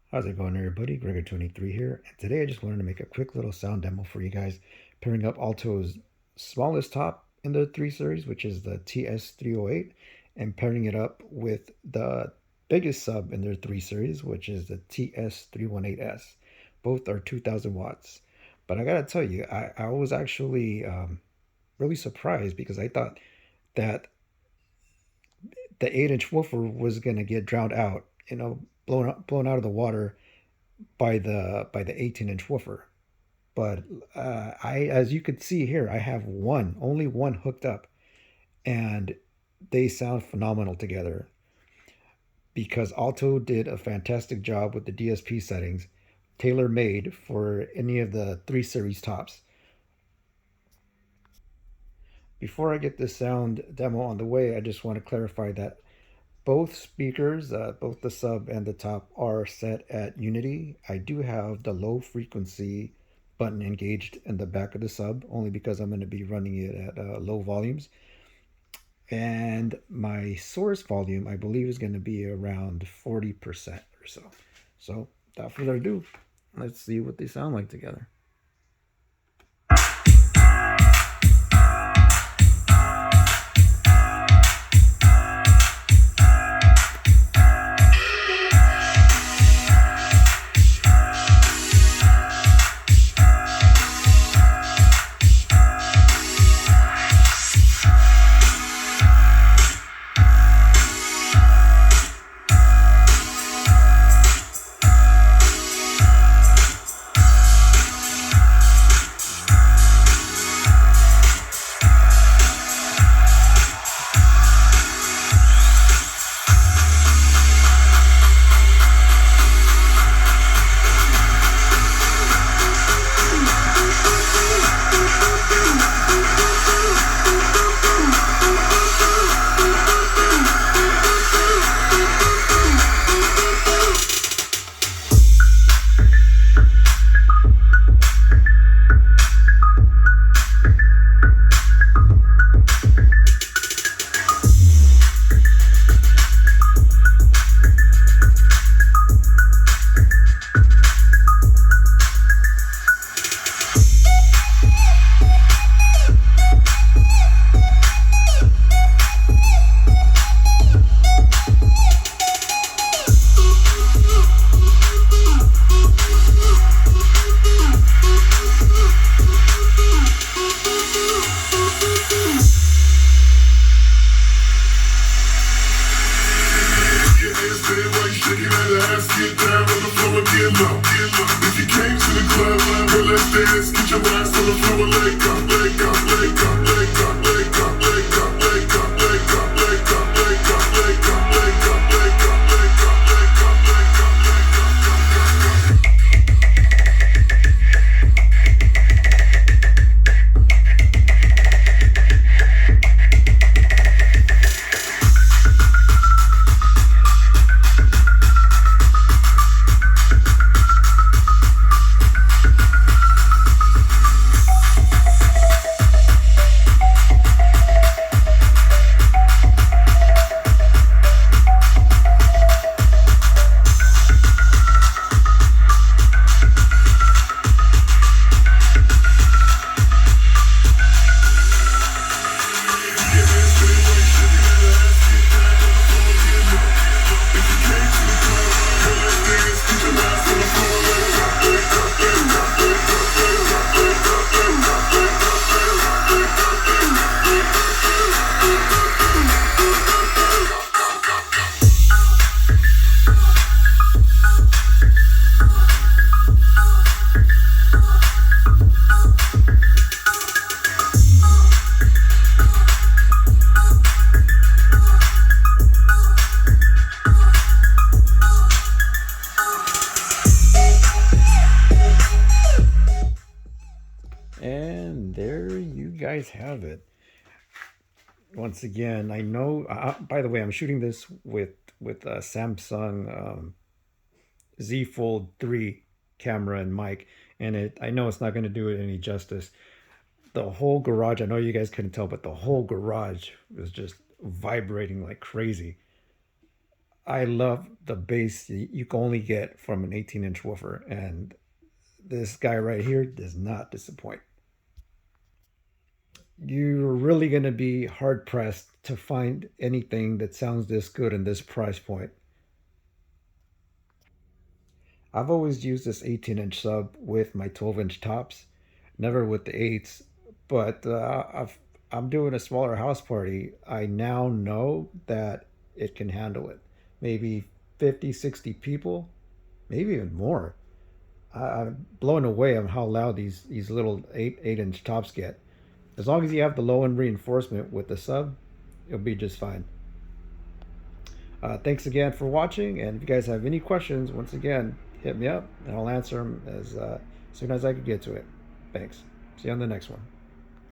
How's it going, everybody? Gregor23 here, and today I just wanted to make a quick little sound demo for you guys, pairing up Alto's smallest top in the 3 series, which is the TS308, and pairing it up with the biggest sub in their 3 series, which is the TS318S. Both are 2000 watts. But I gotta tell you, I was actually really surprised because I thought that the 8-inch woofer was gonna get drowned out, blown out of the water by the 18-inch woofer. But as you could see here, I have only one hooked up, and they sound phenomenal together because Alto did a fantastic job with the DSP settings, tailor made for any of the 3 series tops. Before I get this sound demo on the way, I just want to clarify that both speakers, both the sub and the top, are set at unity. I do have the low frequency button engaged in the back of the sub, only because I'm going to be running it at low volumes. And my source volume, I believe, is going to be around 40% or so. So, without further ado, let's see what they sound like together. Get down on the floor and get low. If you came to the club, well, let's dance. Get your ass on the floor and leg up, leg up, leg up, leg up, leg up, leg up, leg up, leg up, leg up, leg up, leg up, leg up, leg up, leg up, leg up, leg up. And there you guys have it. Once again, I know. By the way, I'm shooting this with a Samsung Z Fold 3 camera and mic, and I know it's not going to do it any justice. The whole garage, I know you guys couldn't tell, but the whole garage was just vibrating like crazy. I love the bass you can only get from an 18-inch woofer, and this guy right here does not disappoint. You're really going to be hard pressed to find anything that sounds this good in this price point. I've always used this 18-inch sub with my 12-inch tops, never with the 8s. But I'm doing a smaller house party. I now know that it can handle it. Maybe 50, 60 people, maybe even more. I'm blown away on how loud these little 8-inch tops get. As long as you have the low end reinforcement with the sub, it'll be just fine. Thanks again for watching, and if you guys have any questions, once again, hit me up and I'll answer them as soon as I can get to it. Thanks. See you on the next one.